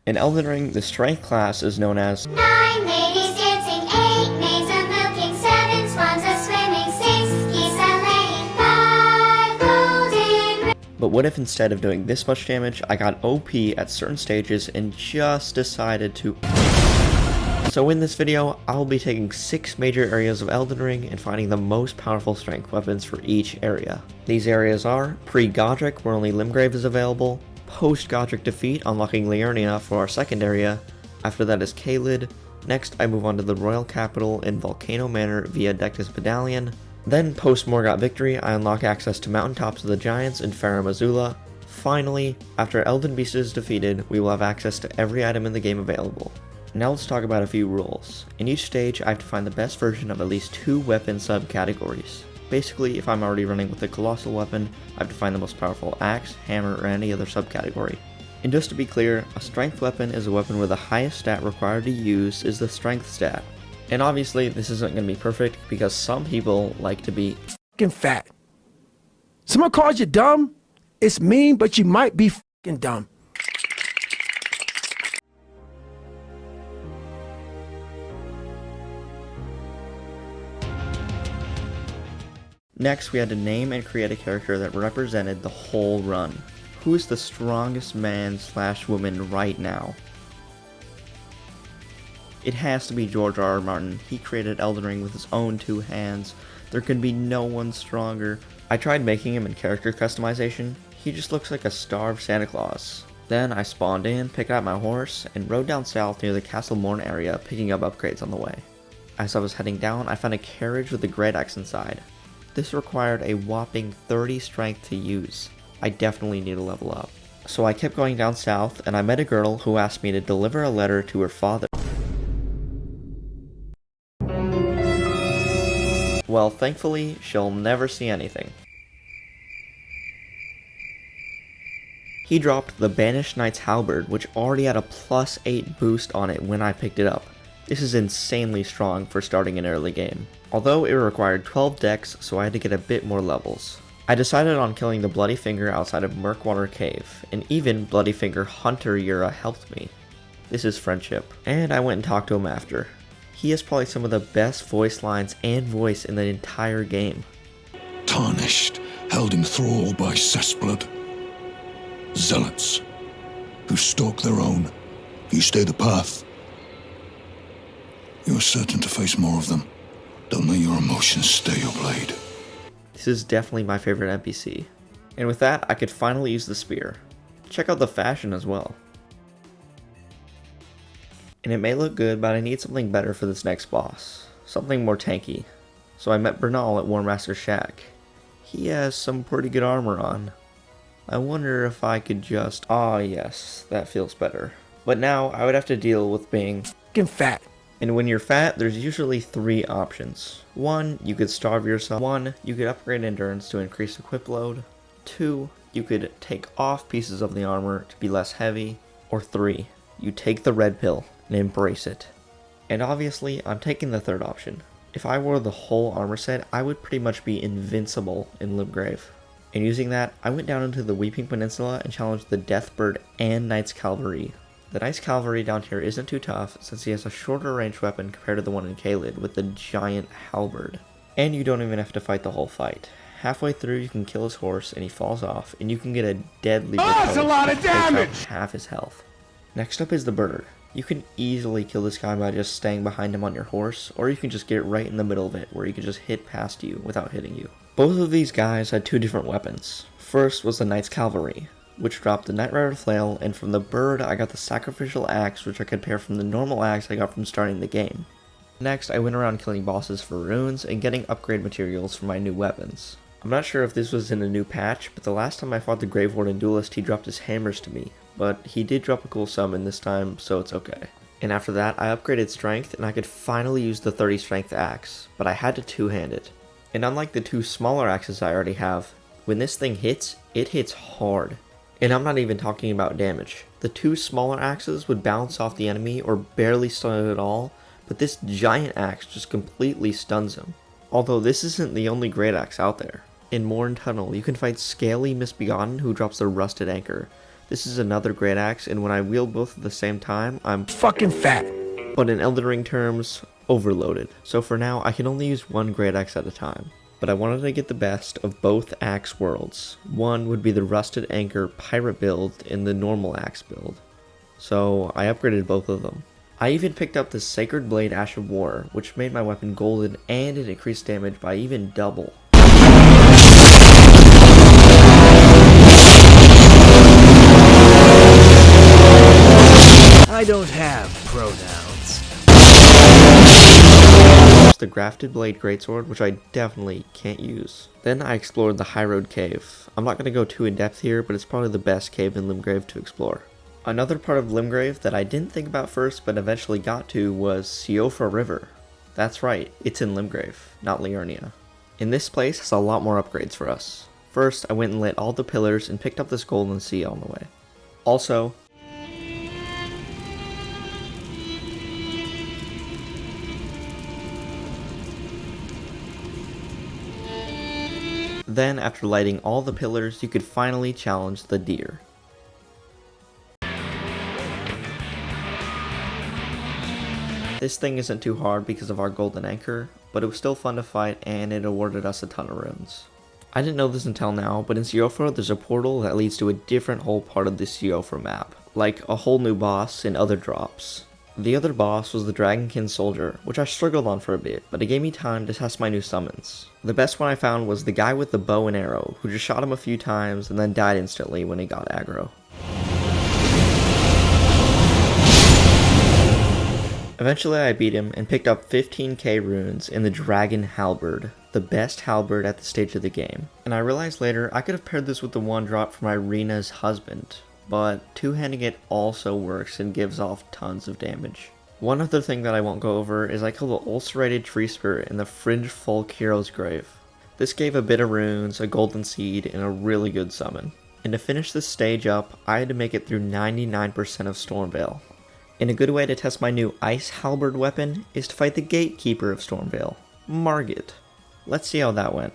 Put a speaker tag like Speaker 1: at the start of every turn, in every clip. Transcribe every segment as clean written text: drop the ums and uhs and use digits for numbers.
Speaker 1: In Elden Ring, the strength class is known as
Speaker 2: 9 ladies dancing, 8 maids a milking, 7 swans a swimming, 6 geese a laying, 5 golden.
Speaker 1: But what if instead of doing this much damage, I got OP at certain stages and just decided to... So in this video, I'll be taking 6 major areas of Elden Ring and finding the most powerful strength weapons for each area. These areas are pre-Godric, where only Limgrave is available, post-Godric defeat, unlocking Liurnia for our second area, after that is Caelid, next I move on to the Royal Capital in Volcano Manor via Dectus Medallion, then post-Morgott victory I unlock access to Mountaintops of the Giants in Farum Azula. Finally, after Elden Beast is defeated, we will have access to every item in the game available. Now let's talk about a few rules. In each stage, I have to find the best version of at least 2 weapon subcategories. Basically, if I'm already running with a colossal weapon, I have to find the most powerful axe, hammer, or any other subcategory. And just to be clear, a strength weapon is a weapon where the highest stat required to use is the strength stat. And obviously, this isn't going to be perfect because some people like to be
Speaker 3: f***ing fat. Someone calls you dumb, it's mean, but you might be f***ing dumb.
Speaker 1: Next, we had to name and create a character that represented the whole run. Who is the strongest man / woman right now? It has to be George R.R. Martin. He created Elden Ring with his own 2 hands. There can be no one stronger. I tried making him in character customization. He just looks like a starved Santa Claus. Then I spawned in, picked out my horse, and rode down south near the Castle Morn area, picking up upgrades on the way. As I was heading down, I found a carriage with a great axe inside. This required a whopping 30 strength to use. I definitely need to level up. So I kept going down south, and I met a girl who asked me to deliver a letter to her father. Well, thankfully, she'll never see anything. He dropped the Banished Knight's Halberd, which already had a +8 boost on it when I picked it up. This is insanely strong for starting an early game. Although it required 12 dex, so I had to get a bit more levels. I decided on killing the Bloody Finger outside of Murkwater Cave, and even Bloody Finger Hunter Yura helped me. This is friendship. And I went and talked to him after. He has probably some of the best voice lines and voice in the entire game.
Speaker 4: Tarnished, held in thrall by cessblood. Zealots, who stalk their own. You stay the path. You are certain to face more of them. Don't let your emotions stay your blade.
Speaker 1: This is definitely my favorite NPC. And with that, I could finally use the spear. Check out the fashion as well. And it may look good, but I need something better for this next boss. Something more tanky. So I met Bernal at Warmaster's shack. He has some pretty good armor on. I wonder if I could just... Ah yes, that feels better. But now I would have to deal with being
Speaker 3: F***ing fat.
Speaker 1: And when you're fat, there's usually 3 options. 1, you could starve yourself. 1, you could upgrade endurance to increase equip load. 2, you could take off pieces of the armor to be less heavy. Or 3, you take the red pill and embrace it. And obviously, I'm taking the 3rd option. If I wore the whole armor set, I would pretty much be invincible in Limgrave. And using that, I went down into the Weeping Peninsula and challenged the Deathbird and Knight's Cavalry. The Knight's Cavalry down here isn't too tough since he has a shorter range weapon compared to the one in Caelid with the giant halberd. And you don't even have to fight the whole fight. Halfway through you can kill his horse and he falls off and you can get a deadly
Speaker 3: that's a lot of damage!
Speaker 1: Half his health. Next up is the bird. You can easily kill this guy by just staying behind him on your horse, or you can just get right in the middle of it where he can just hit past you without hitting you. Both of these guys had 2 different weapons. First was the Knight's Cavalry, which dropped the Knight Rider Flail, and from the bird I got the Sacrificial Axe, which I could pair from the normal axe I got from starting the game. Next, I went around killing bosses for runes and getting upgrade materials for my new weapons. I'm not sure if this was in a new patch, but the last time I fought the Grave Warden Duelist he dropped his hammers to me, but he did drop a cool summon this time, so it's okay. And after that, I upgraded strength and I could finally use the 30 strength axe, but I had to 2-hand it. And unlike the 2 smaller axes I already have, when this thing hits, it hits hard. And I'm not even talking about damage. The 2 smaller axes would bounce off the enemy or barely stun it at all, but this giant axe just completely stuns him. Although this isn't the only great axe out there. In Morn Tunnel, you can fight Scaly Misbegotten who drops the Rusted Anchor. This is another great axe, and when I wield both at the same time, I'm
Speaker 3: Fucking fat.
Speaker 1: but in Elden Ring terms, overloaded. So for now, I can only use one great axe at a time. But I wanted to get the best of both axe worlds. One would be the Rusted Anchor pirate build and the normal axe build. So I upgraded both of them. I even picked up the Sacred Blade Ash of War, which made my weapon golden and it increased damage by even double.
Speaker 3: I don't have pronouns.
Speaker 1: The Grafted Blade Greatsword, which I definitely can't use. Then I explored the High Road Cave. I'm not going to go too in depth here, but it's probably the best cave in Limgrave to explore. Another part of Limgrave that I didn't think about first but eventually got to was Siofra River. That's right, it's in Limgrave, not Liurnia. And this place has a lot more upgrades for us. First, I went and lit all the pillars and picked up this golden sea on the way. Also, then, after lighting all the pillars, you could finally challenge the deer. This thing isn't too hard because of our golden anchor, but it was still fun to fight and it awarded us a ton of runes. I didn't know this until now, but in Siofra there's a portal that leads to a different whole part of the Siofra map, like a whole new boss and other drops. The other boss was the Dragonkin Soldier, which I struggled on for a bit, but it gave me time to test my new summons. The best one I found was the guy with the bow and arrow, who just shot him a few times and then died instantly when he got aggro. Eventually I beat him and picked up 15k runes in the Dragon Halberd, the best halberd at the stage of the game. And I realized later I could have paired this with the one drop from Irina's husband, but two-handing it also works and gives off tons of damage. One other thing that I won't go over is I killed the ulcerated tree spirit in the Fringe Folk Hero's grave. This gave a bit of runes, a golden seed, and a really good summon. And to finish this stage up, I had to make it through 99% of Stormveil. And a good way to test my new Ice Halberd weapon is to fight the Gatekeeper of Stormveil, Margit. Let's see how that went.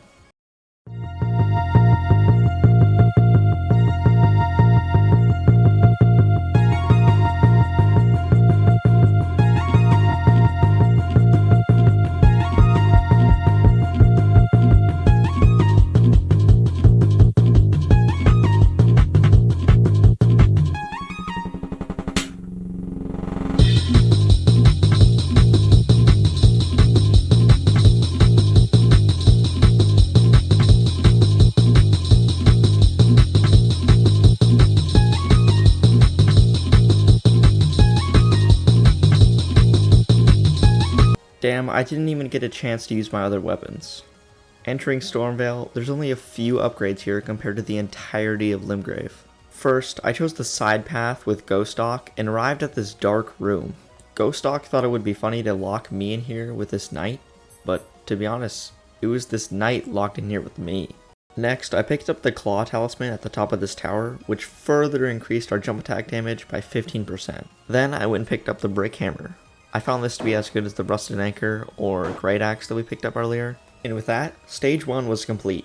Speaker 1: Damn, I didn't even get a chance to use my other weapons. Entering Stormveil, there's only a few upgrades here compared to the entirety of Limgrave. First, I chose the side path with Ghostalk and arrived at this dark room. Ghostalk thought it would be funny to lock me in here with this knight, but to be honest, it was this knight locked in here with me. Next, I picked up the Claw Talisman at the top of this tower, which further increased our jump attack damage by 15%. Then I went and picked up the Brick Hammer. I found this to be as good as the Rusted Anchor or Great Axe that we picked up earlier. And with that, stage 1 was complete.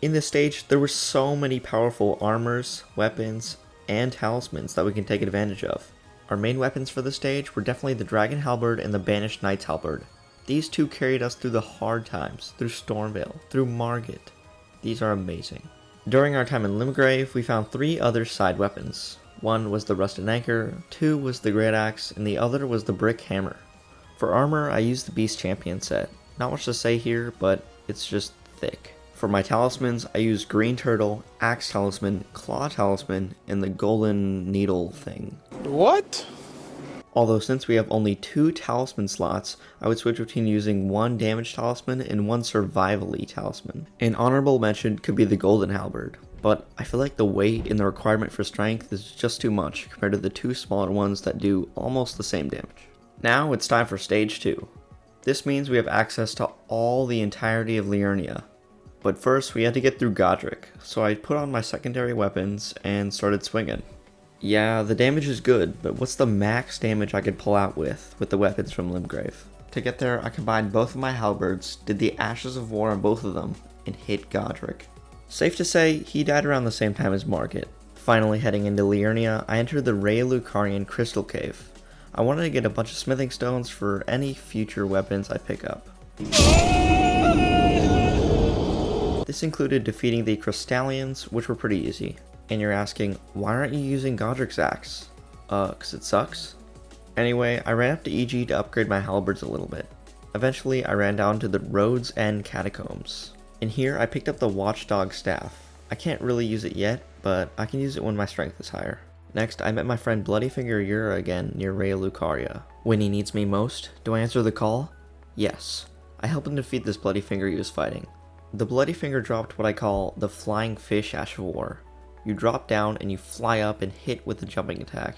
Speaker 1: In this stage, there were so many powerful armors, weapons, and talismans that we can take advantage of. Our main weapons for the stage were definitely the Dragon Halberd and the Banished Knight's Halberd. These two carried us through the hard times, through Stormveil, through Margit. These are amazing. During our time in Limgrave, we found 3 other side weapons. One was the Rusted Anchor, 2 was the Great Axe, and the other was the Brick Hammer. For armor, I used the Beast Champion set. Not much to say here, but it's just thick. For my talismans, I used Green Turtle, Axe Talisman, Claw Talisman, and the Golden Needle thing.
Speaker 3: What?
Speaker 1: Although since we have only 2 talisman slots, I would switch between using 1 damage talisman and 1 survival-y talisman. An honorable mention could be the Golden Halberd, but I feel like the weight and the requirement for strength is just too much compared to the 2 smaller ones that do almost the same damage. Now it's time for stage 2. This means we have access to all the entirety of Liurnia. But first we had to get through Godric, so I put on my secondary weapons and started swinging. Yeah, the damage is good, but what's the max damage I could pull out with the weapons from Limgrave? To get there, I combined both of my halberds, did the Ashes of War on both of them, and hit Godric. Safe to say, he died around the same time as Margit. Finally heading into Liurnia, I entered the Raylucarian Crystal Cave. I wanted to get a bunch of smithing stones for any future weapons I pick up. This included defeating the Crystallians, which were pretty easy. And you're asking, why aren't you using Godric's axe? 'Cause it sucks? Anyway, I ran up to EG to upgrade my halberds a little bit. Eventually, I ran down to the Road's End Catacombs. In here, I picked up the Watchdog Staff. I can't really use it yet, but I can use it when my strength is higher. Next, I met my friend Bloodyfinger Yura again near Raylucaria. When he needs me most, do I answer the call? Yes. I helped him defeat this Bloodyfinger he was fighting. The Bloodyfinger dropped what I call the Flying Fish Ash of War. You drop down and you fly up and hit with a jumping attack.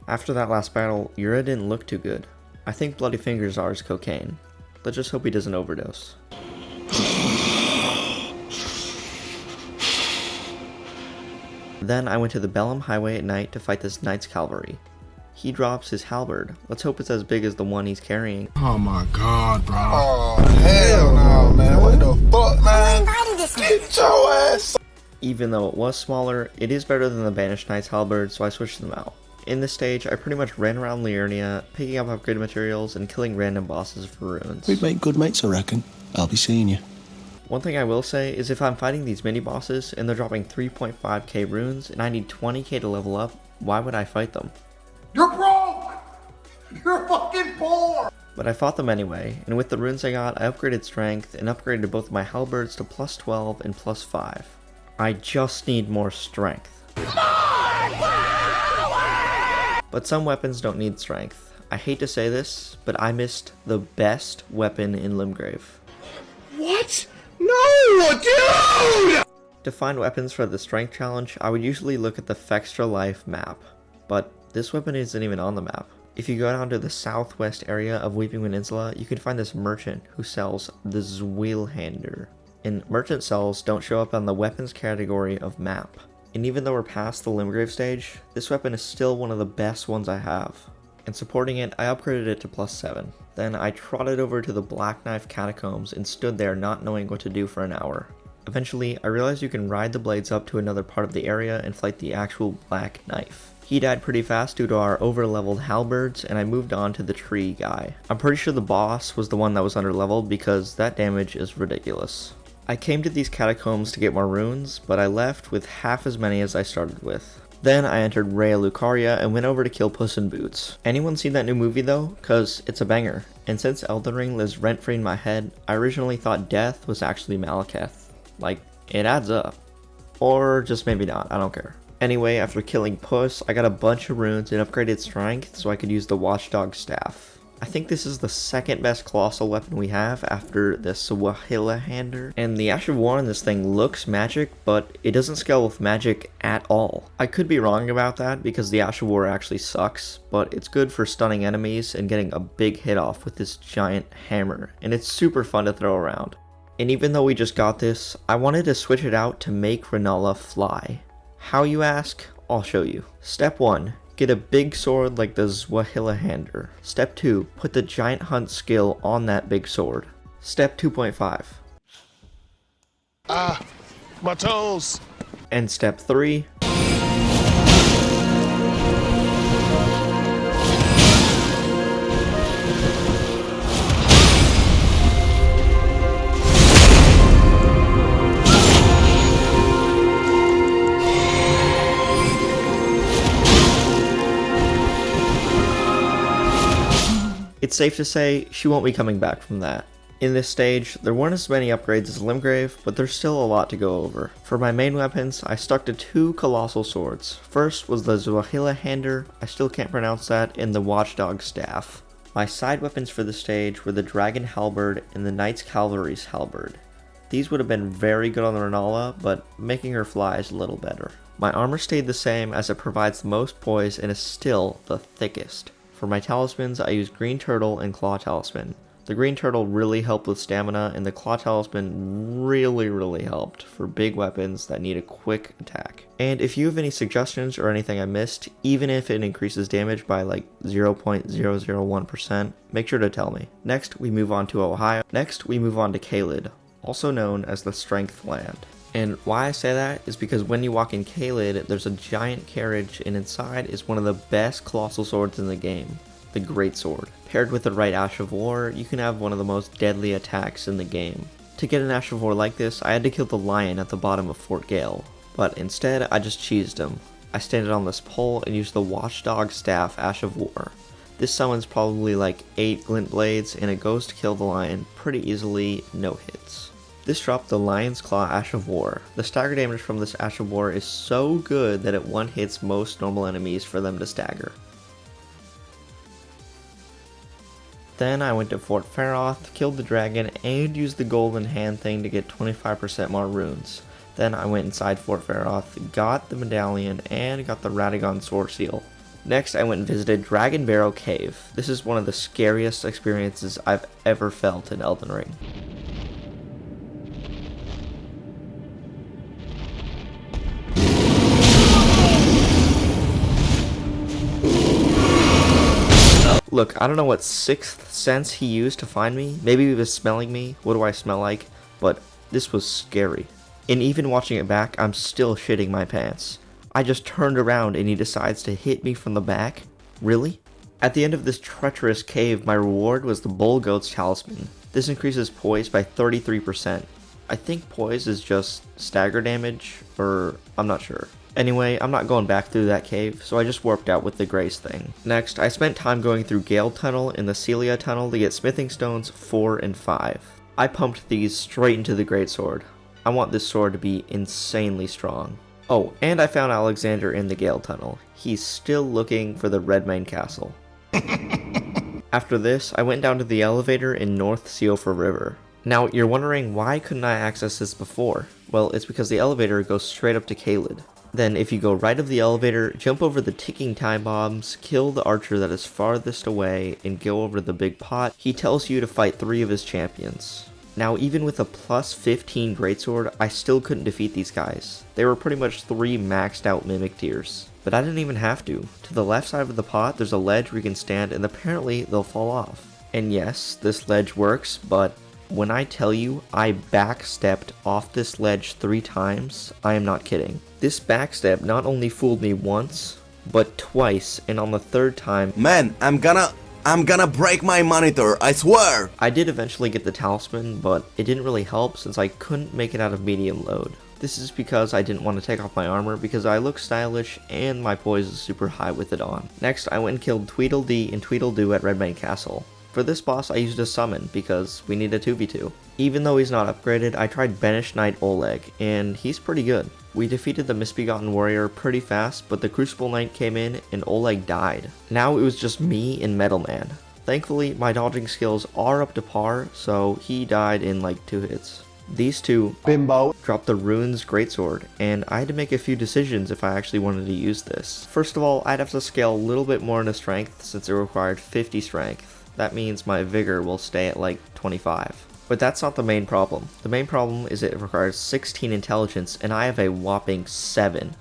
Speaker 1: After that last battle, Yura didn't look too good. I think Bloodyfinger's ours cocaine. Let's just hope he doesn't overdose. Then I went to the Bellum Highway at night to fight this Knight's Cavalry. He drops his halberd. Let's hope it's as big as the one he's carrying.
Speaker 5: Oh my god, bro.
Speaker 6: Oh, hell no, man. What the fuck, man? Get your ass.
Speaker 1: Even though it was smaller, it is better than the Banished Knight's halberd, so I switched them out. In this stage, I pretty much ran around Liurnia, picking up upgraded materials and killing random bosses for runes.
Speaker 4: We'd make good mates, I reckon. I'll be seeing you.
Speaker 1: One thing I will say is if I'm fighting these mini bosses and they're dropping 3.5k runes and I need 20k to level up, why would I fight them?
Speaker 6: You're broke. You're fucking poor.
Speaker 1: But I fought them anyway, and with the runes I got, I upgraded strength and upgraded both my halberds to plus 12 and plus 5. I just need more strength. But some weapons don't need strength. I hate to say this, but I missed the best weapon in Limgrave.
Speaker 5: What? No, dude!
Speaker 1: To find weapons for the strength challenge, I would usually look at the Fextra Life map, but this weapon isn't even on the map. If you go down to the southwest area of Weeping Peninsula, you can find this merchant who sells the Zwilhander. And merchant sells don't show up on the weapons category of map. And even though we're past the Limgrave stage, this weapon is still one of the best ones I have. And supporting it, I upgraded it to plus 7. Then I trotted over to the Black Knife Catacombs and stood there not knowing what to do for an hour. Eventually, I realized you can ride the blades up to another part of the area and fight the actual Black Knife. He died pretty fast due to our over-leveled halberds, and I moved on to the tree guy. I'm pretty sure the boss was the one that was under-leveled because that damage is ridiculous. I came to these catacombs to get more runes, but I left with half as many as I started with. Then I entered Raylucaria and went over to kill Puss in Boots. Anyone seen that new movie though? Cause it's a banger. And since Elden Ring lives rent-free in my head, I originally thought Death was actually Malekith. Like, it adds up. Or just maybe not, I don't care. Anyway, after killing Puss, I got a bunch of runes and upgraded strength so I could use the Watchdog Staff. I think this is the second best colossal weapon we have after the Zwilhander. And the Ash of War on this thing looks magic, but it doesn't scale with magic at all. I could be wrong about that because the Ash of War actually sucks, but it's good for stunning enemies and getting a big hit off with this giant hammer, and it's super fun to throw around. And even though we just got this, I wanted to switch it out to make Renala fly. How, you ask? I'll show you. Step 1. Get a big sword like the Zwilhander. Step 2. Put the giant hunt skill on that big sword. Step 2.5.
Speaker 5: Ah, my toes.
Speaker 1: And step 3. It's safe to say she won't be coming back from that. In this stage, there weren't as many upgrades as Limgrave, but there's still a lot to go over. For my main weapons, I stuck to 2 colossal swords. First was the Zwilhander, I still can't pronounce that, and the Watchdog Staff. My side weapons for the stage were the Dragon Halberd and the Knight's Cavalry's Halberd. These would have been very good on the Renala, but making her fly is a little better. My armor stayed the same as it provides the most poise and is still the thickest. For my talismans, I used Green Turtle and Claw Talisman. The Green Turtle really helped with stamina, and the Claw Talisman really helped for big weapons that need a quick attack. And if you have any suggestions or anything I missed, even if it increases damage by like 0.001%, make sure to tell me. Next, we move on to Ohio. Next, we move on to Caelid, also known as the Strength Land. And why I say that is because when you walk in Caelid, there's a giant carriage, and inside is one of the best colossal swords in the game, the Greatsword. Paired with the right Ash of War, you can have one of the most deadly attacks in the game. To get an Ash of War like this, I had to kill the lion at the bottom of Fort Gale, but instead I just cheesed him. I standed on this pole and used the Watchdog Staff Ash of War. This summons probably like 8 glint blades, and it goes to kill the lion pretty easily, no hits. This dropped the Lion's Claw Ash of War. The stagger damage from this Ash of War is so good that it one-hits most normal enemies for them to stagger. Then I went to Fort Faroth, killed the dragon, and used the golden hand thing to get 25% more runes. Then I went inside Fort Faroth, got the medallion, and got the Radagon sword seal. Next I went and visited Dragon Barrow Cave. This is one of the scariest experiences I've ever felt in Elden Ring. Look, I don't know what sixth sense he used to find me. Maybe he was smelling me. What do I smell like? But this was scary. And even watching it back, I'm still shitting my pants. I just turned around and he decides to hit me from the back? Really? At the end of this treacherous cave, my reward was the Bull Goat's Talisman. This increases poise by 33%. I think poise is just stagger damage, or I'm not sure. Anyway, I'm not going back through that cave, so I just warped out with the Grace thing. Next, I spent time going through Gale Tunnel and the Celia Tunnel to get smithing stones 4 and 5. I pumped these straight into the Greatsword. I want this sword to be insanely strong. Oh, and I found Alexander in the Gale Tunnel. He's still looking for the Redmane Castle. After this, I went down to the elevator in North Seofor River. Now, you're wondering why couldn't I access this before? Well, it's because the elevator goes straight up to Caelid. Then, if you go right of the elevator, jump over the ticking time bombs, kill the archer that is farthest away, and go over the big pot, he tells you to fight 3 of his champions. Now, even with a plus 15 greatsword, I still couldn't defeat these guys. They were pretty much 3 maxed out mimic tiers. But I didn't even have to. To the left side of the pot, there's a ledge where you can stand, and apparently they'll fall off. And yes, this ledge works, but when I tell you I backstepped off this ledge 3 times, I am not kidding. This backstep not only fooled me once, but twice, and on the 3rd time,
Speaker 7: man, I'm gonna break my monitor, I swear!
Speaker 1: I did eventually get the talisman, but it didn't really help since I couldn't make it out of medium load. This is because I didn't want to take off my armor because I look stylish and my poise is super high with it on. Next, I went and killed Tweedledee and Tweedledoo at Redmane Castle. For this boss, I used a summon because we need a 2v2. Even though he's not upgraded, I tried Banished Knight Oleg, and he's pretty good. We defeated the Misbegotten Warrior pretty fast, but the Crucible Knight came in and Oleg died. Now it was just me and Metal Man. Thankfully, my dodging skills are up to par, so he died in like 2 hits. These two dropped the Rune's Greatsword, and I had to make a few decisions if I actually wanted to use this. First of all, I'd have to scale a little bit more into strength since it required 50 strength. That means my vigor will stay at like 25. But that's not the main problem. The main problem is it requires 16 intelligence, and I have a whopping 7.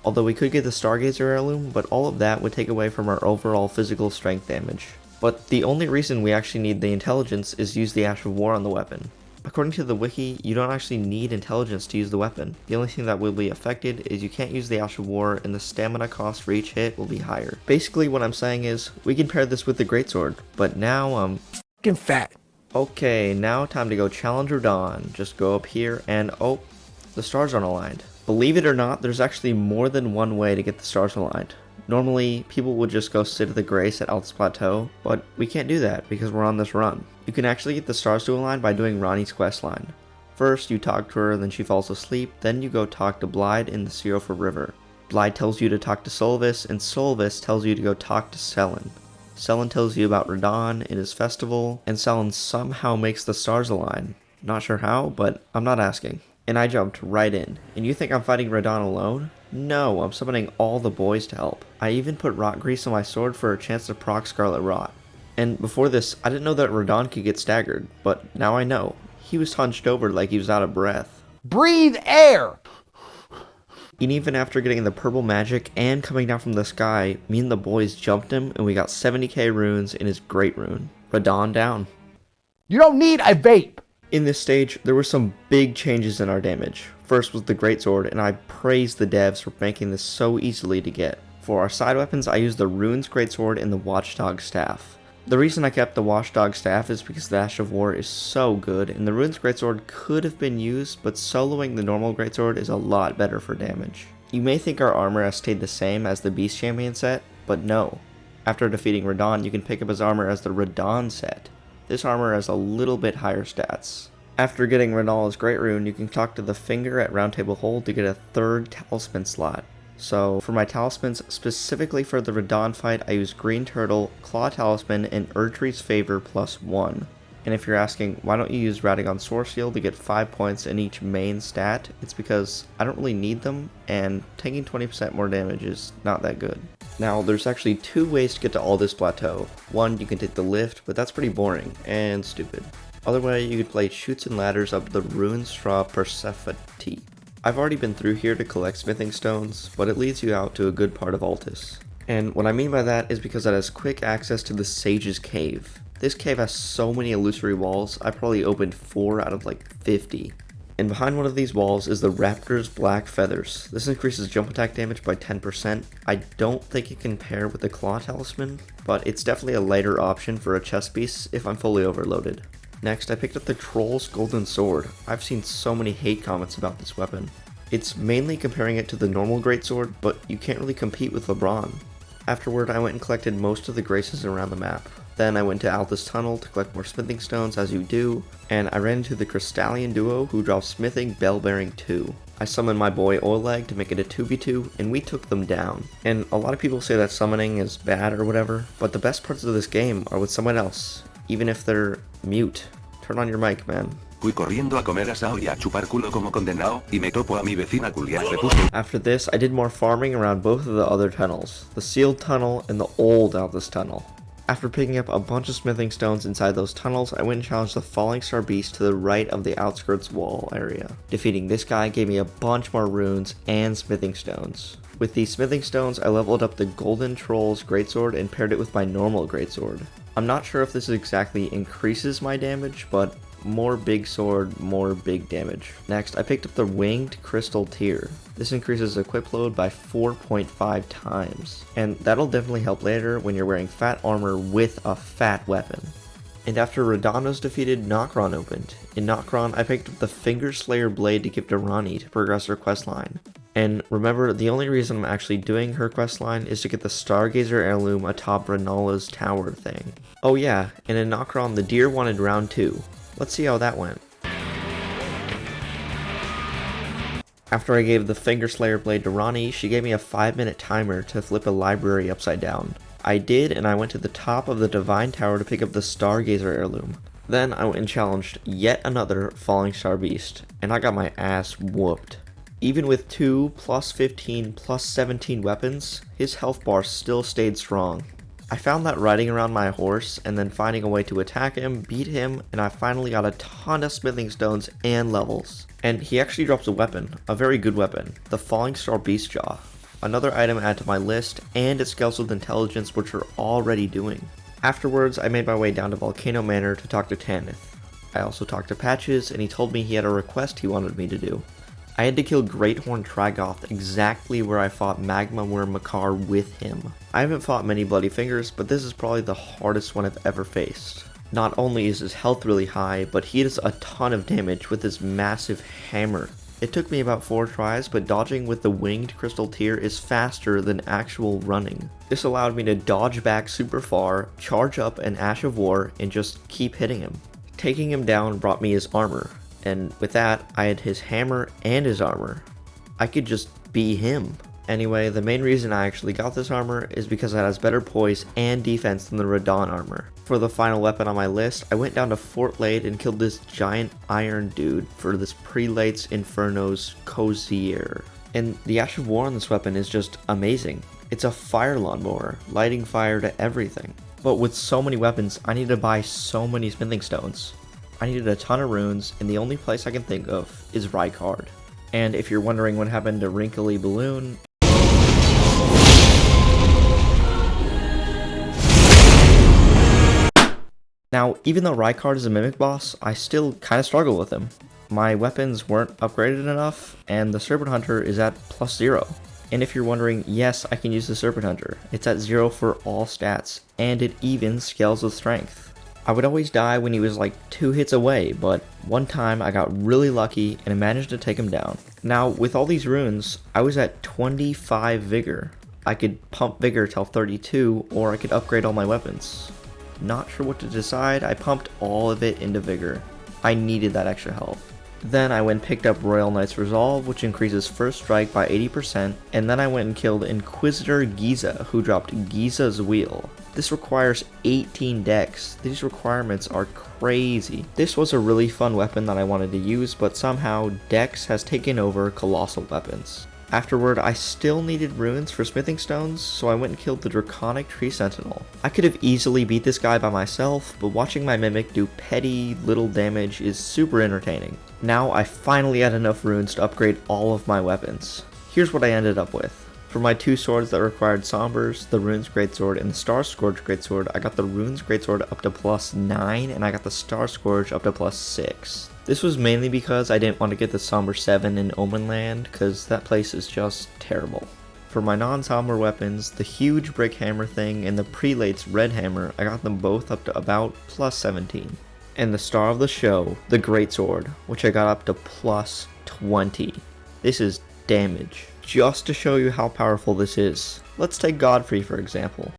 Speaker 1: Although we could get the Stargazer heirloom, but all of that would take away from our overall physical strength damage. But the only reason we actually need the intelligence is use the Ash of War on the weapon. According to the wiki, you don't actually need intelligence to use the weapon. The only thing that will be affected is you can't use the Ash of War, and the stamina cost for each hit will be higher. Basically what I'm saying is, we can pair this with the Greatsword, but now I'm
Speaker 3: Fucking fat.
Speaker 1: Okay, now time to go challenge Radahn. Just go up here and oh, the stars aren't aligned. Believe it or not, there's actually more than one way to get the stars aligned. Normally, people would just go sit at the Grace at Altus Plateau, but we can't do that because we're on this run. You can actually get the stars to align by doing Ronnie's questline. First, you talk to her, then she falls asleep, then you go talk to Blyde in the Seofor River. Blyde tells you to talk to Solvis, and Solvis tells you to go talk to Selen. Selen tells you about Radahn and his festival, and Selen somehow makes the stars align. Not sure how, but I'm not asking. And I jumped right in. And you think I'm fighting Radahn alone? No, I'm summoning all the boys to help. I even put rot grease on my sword for a chance to proc Scarlet Rot. And before this, I didn't know that Radahn could get staggered, but now I know. He was hunched over like he was out of breath.
Speaker 3: Breathe air!
Speaker 1: And even after getting the purple magic and coming down from the sky, me and the boys jumped him and we got 70k runes in his great rune. Radahn down.
Speaker 3: You don't need a vape!
Speaker 1: In this stage, there were some big changes in our damage. first was the greatsword, and I praise the devs for making this so easily to get. For our side weapons, I used the Runes greatsword and the Watchdog staff. The reason I kept the Watchdog staff is because the Ash of War is so good, and the Runes greatsword could have been used, but soloing the normal greatsword is a lot better for damage. You may think our armor has stayed the same as the Beast Champion set, but no. After defeating Radahn, you can pick up his armor as the Radahn set. This armor has a little bit higher stats. After getting Renala's Great Rune, you can talk to the Finger at Round Table Hold to get a third talisman slot. So for my talismans, specifically for the Radahn fight, I use Green Turtle, Claw Talisman, and Erdtree's Favor +1. And if you're asking, why don't you use Radagon Sword Shield to get 5 points in each main stat, it's because I don't really need them, and taking 20% more damage is not that good. Now, there's actually 2 ways to get to Aldous Plateau. One, you can take the lift, but that's pretty boring and stupid. Other way, you could play Chutes and Ladders up the Runestraw Persephone. I've already been through here to collect smithing stones, but it leads you out to a good part of Altus. And what I mean by that is because it has quick access to the Sage's Cave. This cave has so many illusory walls, I probably opened 4 out of like 50. And behind one of these walls is the Raptor's Black Feathers. This increases jump attack damage by 10%. I don't think it can pair with the Claw Talisman, but it's definitely a lighter option for a chest piece if I'm fully overloaded. Next, I picked up the Troll's Golden Sword. I've seen so many hate comments about this weapon. It's mainly comparing it to the normal greatsword, but you can't really compete with LeBron. Afterward, I went and collected most of the graces around the map. Then I went to Altus Tunnel to collect more smithing stones as you do, and I ran into the Crystallian duo who dropped Smithing Bell Bearing 2. I summoned my boy Oleg to make it a 2v2, and we took them down. And a lot of people say that summoning is bad or whatever, but the best parts of this game are with someone else, even if they're mute. Turn on your mic, man.
Speaker 8: Fui corriendo a comer asao y a chupar culo como condenado, y me topo a mi vecina culiar repuso.
Speaker 1: After this, I did more farming around both of the other tunnels, the Sealed Tunnel and the Old Altus Tunnel. After picking up a bunch of smithing stones inside those tunnels, I went and challenged the Falling Star Beast to the right of the outskirts wall area. Defeating this guy gave me a bunch more runes and smithing stones. With these smithing stones, I leveled up the Golden Troll's Greatsword and paired it with my normal Greatsword. I'm not sure if this exactly increases my damage, but more big sword, more big damage. Next, I picked up the Winged Crystal Tear. This increases equip load by 4.5 times, and that'll definitely help later when you're wearing fat armor with a fat weapon. And after Radahn was defeated, Nokron opened. In Nokron, I picked up the Finger Slayer Blade to give to Ranni to progress her questline. And remember, the only reason I'm actually doing her questline is to get the Stargazer heirloom atop Renala's tower thing. Oh yeah, and in Nokron, the deer wanted round 2. Let's see how that went. After I gave the Finger Slayer Blade to Ranni, she gave me a 5-minute timer to flip a library upside down. I did, and I went to the top of the Divine Tower to pick up the Stargazer heirloom. Then I went and challenged yet another Falling Star Beast, and I got my ass whooped. Even with 2 +15 +17 weapons, his health bar still stayed strong. I found that riding around my horse and then finding a way to attack him, beat him, and I finally got a ton of smithing stones and levels. And he actually drops a weapon, a very good weapon, the Falling Star Beast Jaw. Another item added to my list, and it scales with intelligence, which we're already doing. Afterwards, I made my way down to Volcano Manor to talk to Tanith. I also talked to Patches, and he told me he had a request he wanted me to do. I had to kill Greathorn Tragoth exactly where I fought Magma Worm Makar with him. I haven't fought many Bloody Fingers, but this is probably the hardest one I've ever faced. Not only is his health really high, but he does a ton of damage with his massive hammer. It took me about 4 tries, but dodging with the Winged Crystal Tear is faster than actual running. This allowed me to dodge back super far, charge up an Ash of War, and just keep hitting him. Taking him down brought me his armor, and with that, I had his hammer and his armor. I could just be him. Anyway, the main reason I actually got this armor is because it has better poise and defense than the Radahn armor. For the final weapon on my list, I went down to Fort Lade and killed this giant iron dude for this Prelate's Inferno's Cozier. And the Ash of War on this weapon is just amazing. It's a fire lawnmower, lighting fire to everything. But with so many weapons, I need to buy so many smithing stones. I needed a ton of runes, and the only place I can think of is Rykard. And if you're wondering what happened to Wrinkly Balloon, now, even though Rykard is a mimic boss, I still kinda struggle with him. my weapons weren't upgraded enough, and the Serpent Hunter is at +0. And if you're wondering, yes, I can use the Serpent Hunter. It's at 0 for all stats, and it even scales with strength. I would always die when he was like 2 hits away, but one time I got really lucky and I managed to take him down. Now, with all these runes, I was at 25 vigor. I could pump vigor till 32, or I could upgrade all my weapons. Not sure what to decide, I pumped all of it into vigor. I needed that extra health. Then I went and picked up Royal Knight's Resolve, which increases first strike by 80%, and then I went and killed Inquisitor Giza, who dropped Giza's Wheel. This requires 18 dex. These requirements are crazy. This was a really fun weapon that I wanted to use, but somehow dex has taken over colossal weapons. Afterward, I still needed runes for smithing stones, so I went and killed the Draconic Tree Sentinel. I could have easily beat this guy by myself, but watching my mimic do petty little damage is super entertaining. Now I finally had enough runes to upgrade all of my weapons. Here's what I ended up with. For my 2 swords that required Sombers, the Runes Greatsword and the Star Scourge Greatsword, I got the Runes Greatsword up to +9 and I got the Star Scourge up to +6. This was mainly because I didn't want to get the Somber 7 in Omenland, because that place is just terrible. For my non-Somber weapons, the huge brick hammer thing and the Prelate's red hammer, I got them both up to about +17. And the star of the show, the Greatsword, which I got up to +20. This is damage. Just to show you how powerful this is, let's take Godfrey for example.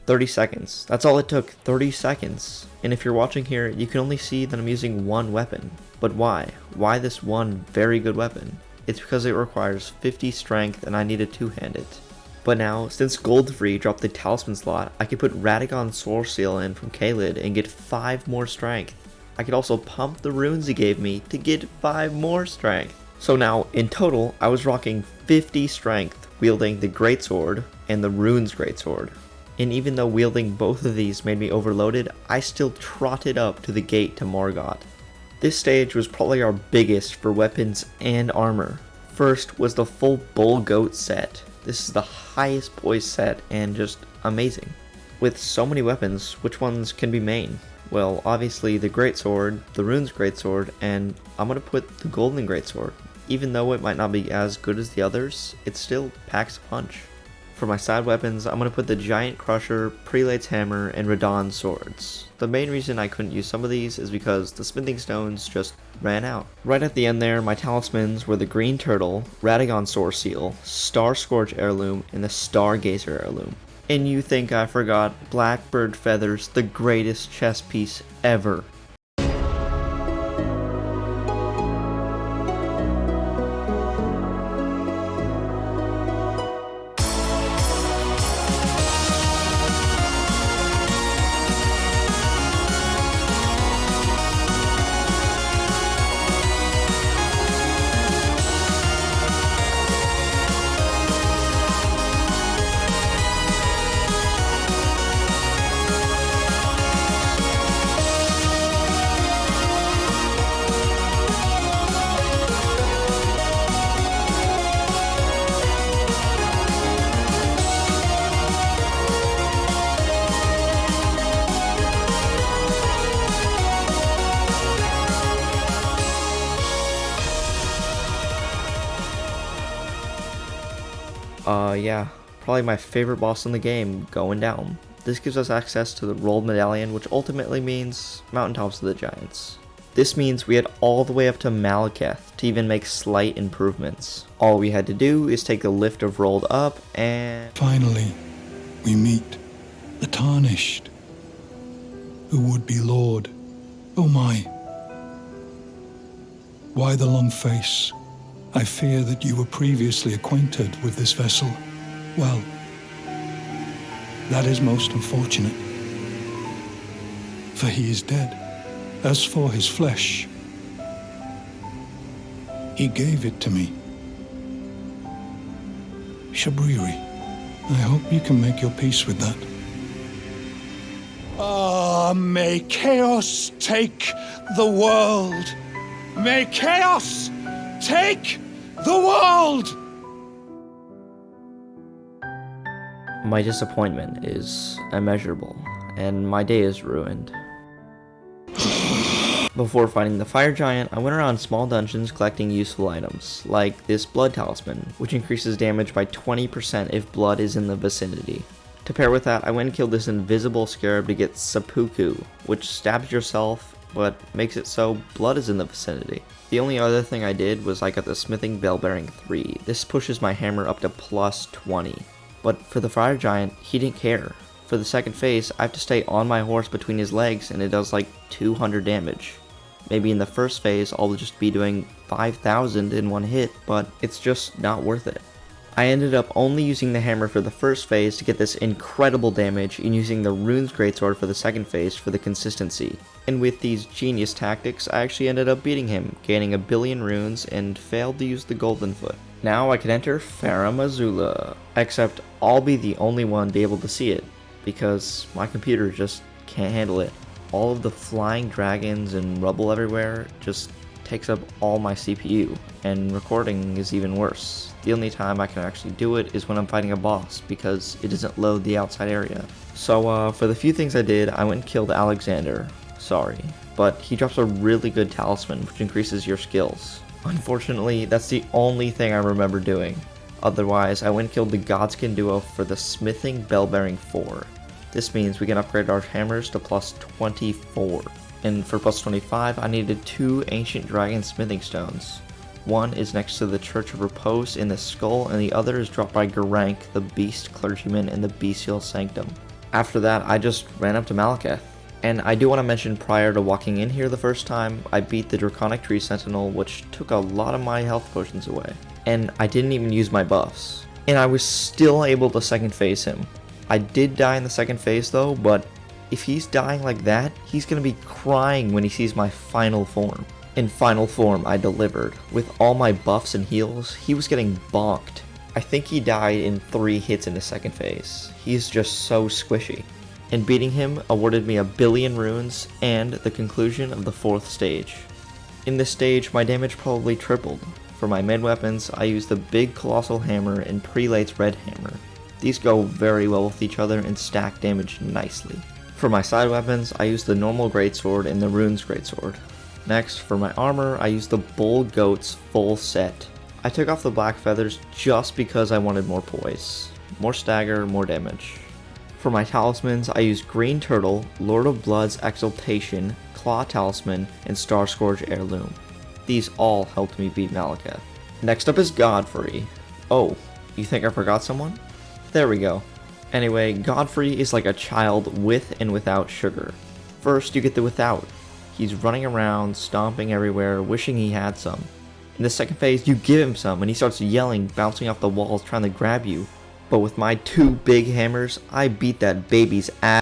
Speaker 1: 30 seconds. That's all it took, 30 seconds. And if you're watching here, you can only see that I'm using one weapon. But why? Why this one very good weapon? It's because it requires 50 strength and I need a two-handed. But now, since Goldfree dropped the talisman slot, I could put Radagon's Soul Seal in from Kaled and get 5 more strength. I could also pump the runes he gave me to get 5 more strength. So now, in total, I was rocking 50 strength, wielding the Greatsword and the Runes Greatsword. And even though wielding both of these made me overloaded, I still trotted up to the gate to Morgoth. This stage was probably our biggest for weapons and armor. First was the full Bull Goat set. This is the highest poise set and just amazing. With so many weapons, which ones can be main? Well, obviously the Greatsword, the Runes Greatsword, and I'm gonna put the Golden Greatsword. Even though it might not be as good as the others, it still packs a punch. For my side weapons, I'm going to put the Giant Crusher, Prelate's Hammer, and Radagon's Swords. The main reason I couldn't use some of these is because the smithing stones just ran out. Right at the end there, my talismans were the Green Turtle, Radagon's Soul Seal, Star Scourge Heirloom, and the Stargazer Heirloom. And you think I forgot Blackbird Feathers, the greatest chess piece ever. Yeah, probably my favorite boss in the game, going down. This gives us access to the Rolled Medallion, which ultimately means Mountaintops of the Giants. This means we had all the way up to Malekith to even make slight improvements. All we had to do is take the lift of Rolled up and...
Speaker 4: Finally, we meet the Tarnished, who would be Lord. Oh my. Why the long face? I fear that you were previously acquainted with this vessel. Well, that is most unfortunate, for he is dead. As for his flesh, He gave it to me. Shabriri, I hope you can make your peace with that.
Speaker 6: Ah, may chaos take the world. May chaos take the world!
Speaker 1: My disappointment is immeasurable, and my day is ruined. Before fighting the fire giant, I went around small dungeons collecting useful items, like this blood talisman, which increases damage by 20% if blood is in the vicinity. To pair with that, I went and killed this invisible scarab to get seppuku, which stabs yourself, but makes it so blood is in the vicinity. The only other thing I did was I got the smithing bell bearing 3. This pushes my hammer up to plus 20. But for the fire giant, he didn't care. For the second phase, I have to stay on my horse between his legs and it does like 200 damage. Maybe in the first phase, I'll just be doing 5,000 in one hit, but it's just not worth it. I ended up only using the hammer for the first phase to get this incredible damage and using the runes greatsword for the second phase for the consistency. And with these genius tactics, I actually ended up beating him, gaining a billion runes and failed to use the golden foot. Now I can enter Farum Azula, except I'll be the only one to be able to see it, because my computer just can't handle it. All of the flying dragons and rubble everywhere just takes up all my CPU, and recording is even worse. The only time I can actually do it is when I'm fighting a boss, because it doesn't load the outside area. So for the few things I did, I went and killed Alexander. Sorry, but he drops a really good talisman which increases your skills. Unfortunately, that's the only thing I remember doing. Otherwise, I went and killed the Godskin duo for the smithing bell bearing 4. This means we can upgrade our hammers to plus 24. And for plus 25, I needed 2 ancient dragon smithing stones. One is next to the Church of Repose in the skull, and the other is dropped by Garank, the beast clergyman in the bestial sanctum. After that, I just ran up to Malekith. And I do want to mention, prior to walking in here the first time, I beat the Draconic Tree Sentinel, which took a lot of my health potions away. And I didn't even use my buffs. And I was still able to second phase him. I did die in the second phase though, but if he's dying like that, he's gonna be crying when he sees my final form. In final form, I delivered. With all my buffs and heals, he was getting bonked. I think he died in 3 hits in the second phase. He's just so squishy. And beating him awarded me a billion runes and the conclusion of the 4th stage. In this stage, my damage probably tripled. For my mid weapons, I used the big colossal hammer and Prelate's red hammer. These go very well with each other and stack damage nicely. For my side weapons, I used the normal greatsword and the runes greatsword. Next, for my armor, I used the bull goats full set. I took off the black feathers just because I wanted more poise. More stagger, more damage. For my talismans, I used Green Turtle, Lord of Blood's Exaltation, Claw Talisman, and Star Scourge Heirloom. These all helped me beat Malekith. Next up is Godfrey. Oh, you think I forgot someone? There we go. Anyway, Godfrey is like a child with and without sugar. First, you get the without. He's running around, stomping everywhere, wishing he had some. In the second phase, you give him some, and he starts yelling, bouncing off the walls, trying to grab you. But with my 2 big hammers, I beat that baby's ass.